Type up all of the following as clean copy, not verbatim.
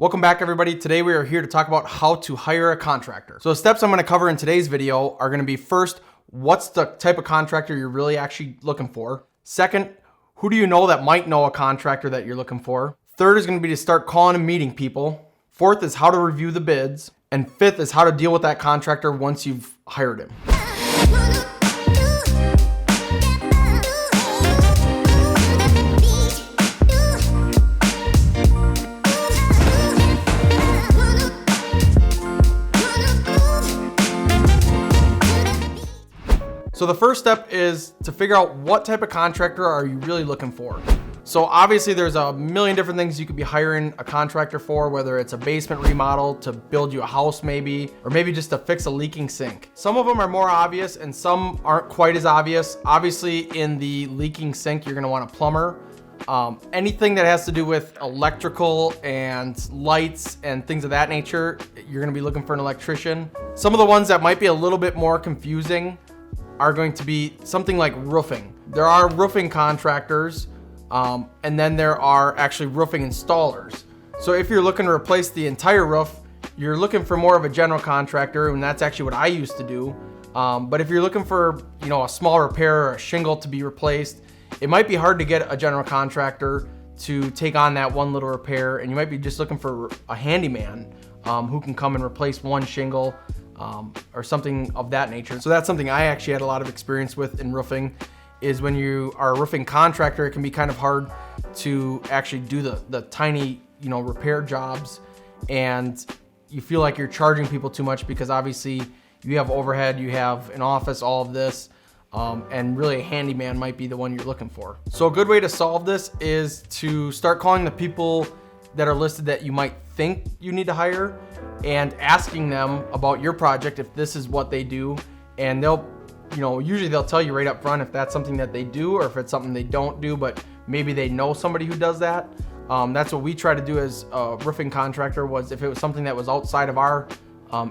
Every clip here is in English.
Welcome back, everybody. Today we are here to talk about how to hire a contractor. So the steps I'm going to cover in today's video are going to be, first, what's the type of contractor you're really actually looking for? Second, who do you know that might know a contractor that you're looking for? Third is going to be to start calling and meeting people. Fourth is how to review the bids. And fifth is how to deal with that contractor once you've hired him. So the first step is to figure out what type of contractor are you really looking for. So obviously there's a million different things you could be hiring a contractor for, whether it's a basement remodel, to build you a house maybe, or maybe just to fix a leaking sink. Some of them are more obvious and some aren't quite as obvious. Obviously in the leaking sink, you're gonna want a plumber. Anything that has to do with electrical and lights and things of that nature, you're gonna be looking for an electrician. Some of the ones that might be a little bit more confusing are going to be something like roofing. There are roofing contractors, and then there are actually roofing installers. So if you're looking to replace the entire roof, you're looking for more of a general contractor, and that's actually what I used to do. But if you're looking for, a small repair or a shingle to be replaced, it might be hard to get a general contractor to take on that one little repair, and you might be just looking for a handyman who can come and replace one shingle or something of that nature. So that's something I actually had a lot of experience with in roofing, is when you are a roofing contractor, it can be kind of hard to actually do the tiny, repair jobs, and you feel like you're charging people too much because obviously you have overhead, you have an office, all of this, and really a handyman might be the one you're looking for. So a good way to solve this is to start calling the people that are listed that you might think you need to hire and asking them about your project if this is what they do, and they'll usually they'll tell you right up front if that's something that they do or if it's something they don't do, but maybe they know somebody who does that. That's what we try to do as a roofing contractor. Was if it was something that was outside of our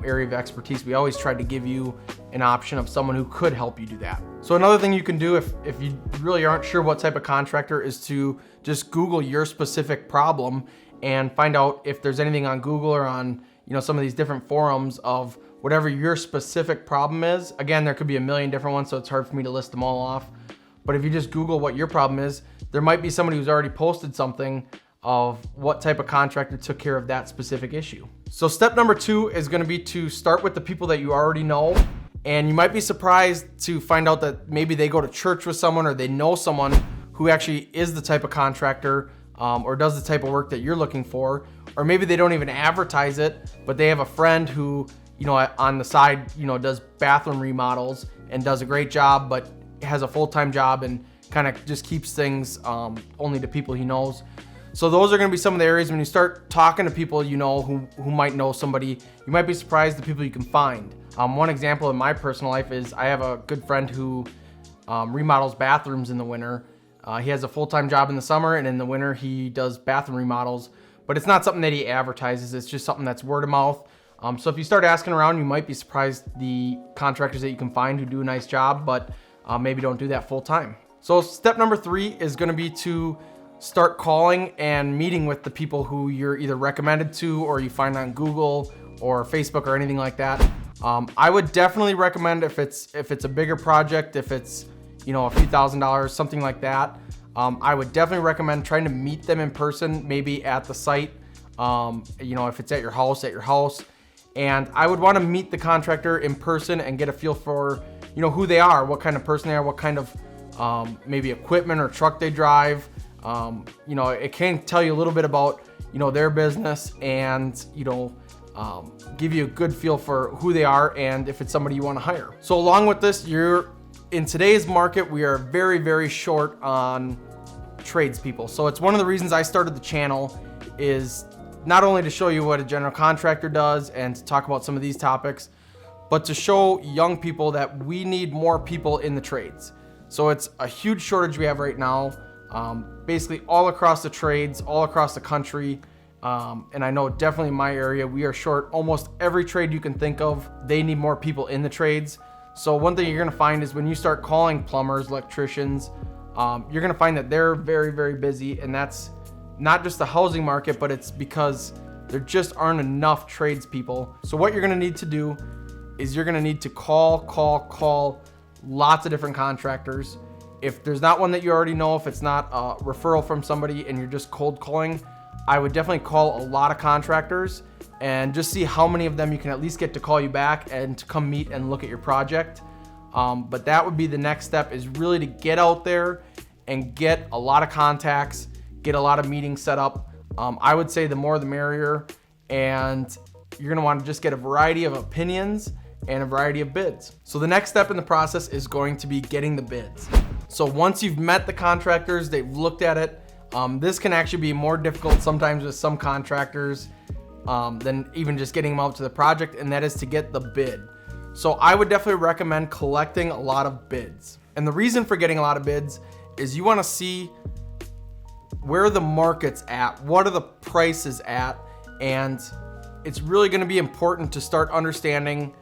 area of expertise, we always tried to give you an option of someone who could help you do that. So another thing you can do if you really aren't sure what type of contractor is to just Google your specific problem and find out if there's anything on Google or on some of these different forums of whatever your specific problem is. Again, there could be a million different ones, so it's hard for me to list them all off. But if you just Google what your problem is, there might be somebody who's already posted something of what type of contractor took care of that specific issue. So step number 2 is gonna be to start with the people that you already know. And you might be surprised to find out that maybe they go to church with someone or they know someone who actually is the type of contractor or does the type of work that you're looking for. Or maybe they don't even advertise it, but they have a friend who on the side, does bathroom remodels and does a great job, but has a full-time job and kind of just keeps things only to people he knows. So those are going to be some of the areas when you start talking to people who might know somebody. You might be surprised the people you can find. One example in my personal life is I have a good friend who remodels bathrooms in the winter. He has a full-time job in the summer, and in the winter he does bathroom remodels, but it's not something that he advertises. It's just something that's word of mouth. So if you start asking around, you might be surprised the contractors that you can find who do a nice job, but maybe don't do that full time. So step number 3 is going to be to start calling and meeting with the people who you're either recommended to or you find on Google or Facebook or anything like that. I would definitely recommend if it's a bigger project, if it's a few $1,000s, something like that. I would definitely recommend trying to meet them in person, maybe at the site. If it's at your house. And I would want to meet the contractor in person and get a feel for, who they are, what kind of person they are, what kind of maybe equipment or truck they drive. It can tell you a little bit about, their business and, give you a good feel for who they are and if it's somebody you want to hire. So along with this, in today's market, we are very, very short on tradespeople. So it's one of the reasons I started the channel, is not only to show you what a general contractor does and to talk about some of these topics, but to show young people that we need more people in the trades. So it's a huge shortage we have right now, basically all across the trades, all across the country. And I know definitely in my area, we are short almost every trade you can think of. They need more people in the trades. So one thing you're gonna find is when you start calling plumbers, electricians, you're gonna find that they're very, very busy, and that's not just the housing market, but it's because There just aren't enough tradespeople. So what you're gonna need to do is you're gonna need to call lots of different contractors. If there's not one that you already know, if it's not a referral from somebody and you're just cold calling, I would definitely call a lot of contractors and just see how many of them you can at least get to call you back and to come meet and look at your project. But that would be the next step, is really to get out there and get a lot of contacts, get a lot of meetings set up. I would say the more the merrier, and you're gonna want to just get a variety of opinions and a variety of bids. So the next step in the process is going to be getting the bids. So once you've met the contractors, they've looked at it, this can actually be more difficult sometimes with some contractors than even just getting them out to the project, and that is to get the bid. So I would definitely recommend collecting a lot of bids. And the reason for getting a lot of bids is you want to see where the market's at, what are the prices at, and it's really going to be important to start understanding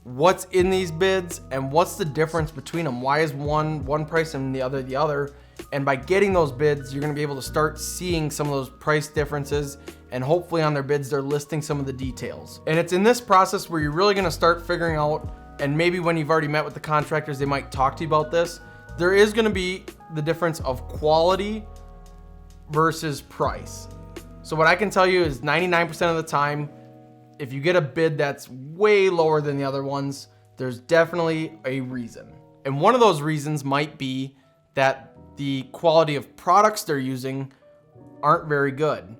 what's in these bids and what's the difference between them. Why is one price and the other? And by getting those bids, you're going to be able to start seeing some of those price differences, and hopefully on their bids they're listing some of the details. And it's in this process where you're really going to start figuring out, and maybe when you've already met with the contractors they might talk to you about this, there is going to be the difference of quality versus price. So what I can tell you is 99% of the time, if you get a bid that's way lower than the other ones, there's definitely a reason. And one of those reasons might be that the quality of products they're using aren't very good.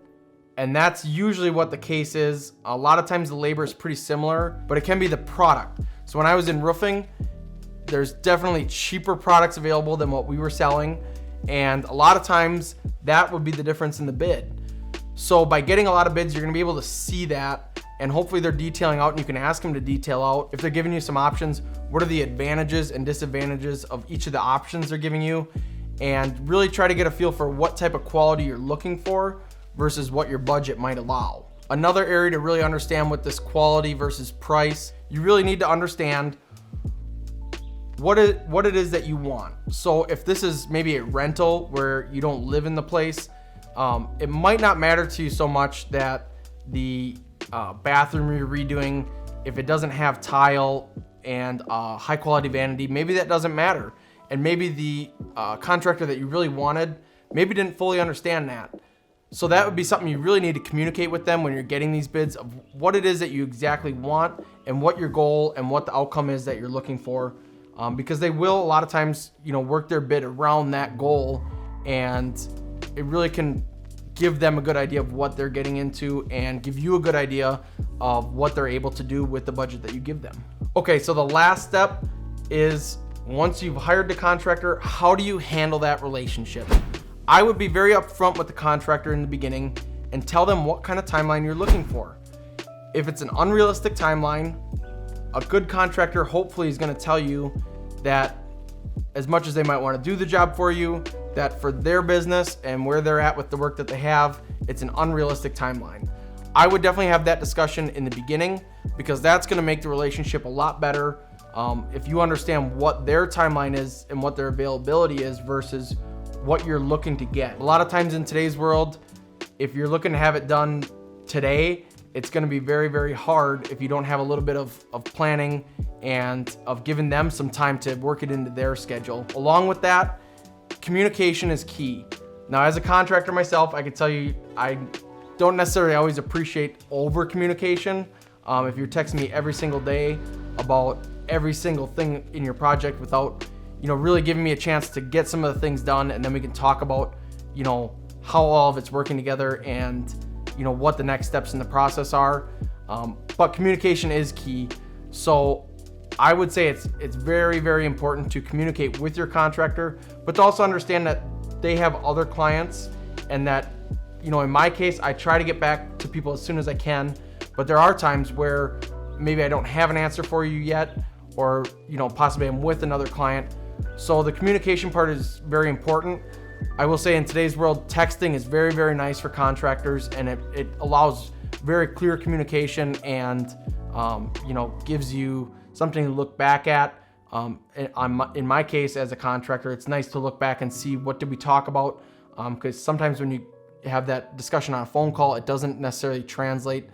And that's usually what the case is. A lot of times the labor is pretty similar, but it can be the product. So when I was in roofing, there's definitely cheaper products available than what we were selling. And a lot of times that would be the difference in the bid. So by getting a lot of bids, you're gonna be able to see that, and hopefully they're detailing out, and you can ask them to detail out. If they're giving you some options, what are the advantages and disadvantages of each of the options they're giving you, and really try to get a feel for what type of quality you're looking for versus what your budget might allow. Another area to really understand with this quality versus price, you really need to understand what it is that you want. So if this is maybe a rental where you don't live in the place, it might not matter to you so much that the bathroom you're redoing, if it doesn't have tile and high quality vanity, maybe that doesn't matter. And maybe the contractor that you really wanted maybe didn't fully understand that. So that would be something you really need to communicate with them when you're getting these bids, of what it is that you exactly want and what your goal and what the outcome is that you're looking for. Because they will a lot of times, work their bid around that goal, and it really can give them a good idea of what they're getting into and give you a good idea of what they're able to do with the budget that you give them. Okay, so the last step is, once you've hired the contractor, how do you handle that relationship? I would be very upfront with the contractor in the beginning and tell them what kind of timeline you're looking for. If it's an unrealistic timeline, a good contractor hopefully is going to tell you that as much as they might want to do the job for you, that for their business and where they're at with the work that they have, it's an unrealistic timeline. I would definitely have that discussion in the beginning, because that's going to make the relationship a lot better if you understand what their timeline is and what their availability is versus what you're looking to get. A lot of times in today's world, if you're looking to have it done today, it's going to be very, very hard if you don't have a little bit of planning and of giving them some time to work it into their schedule. Along with that, communication is key. Now, as a contractor myself, I can tell you, I don't necessarily always appreciate over communication. If you're texting me every single day about every single thing in your project without, really giving me a chance to get some of the things done, and then we can talk about, how all of it's working together and, what the next steps in the process are. But communication is key. So I would say it's very, very important to communicate with your contractor, but to also understand that they have other clients, and that, in my case, I try to get back to people as soon as I can, but there are times where maybe I don't have an answer for you yet, or, possibly I'm with another client. So the communication part is very important. I will say in today's world, texting is very, very nice for contractors, and it allows very clear communication and, gives you something to look back at. In my case, as a contractor, it's nice to look back and see what did we talk about, because sometimes when you have that discussion on a phone call, it doesn't necessarily translate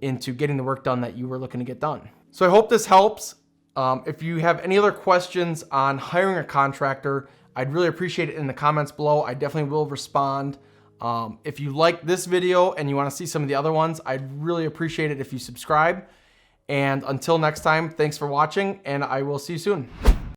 into getting the work done that you were looking to get done. So I hope this helps. If you have any other questions on hiring a contractor, I'd really appreciate it in the comments below. I definitely will respond. If you like this video and you want to see some of the other ones, I'd really appreciate it if you subscribe. And until next time, thanks for watching, and I will see you soon.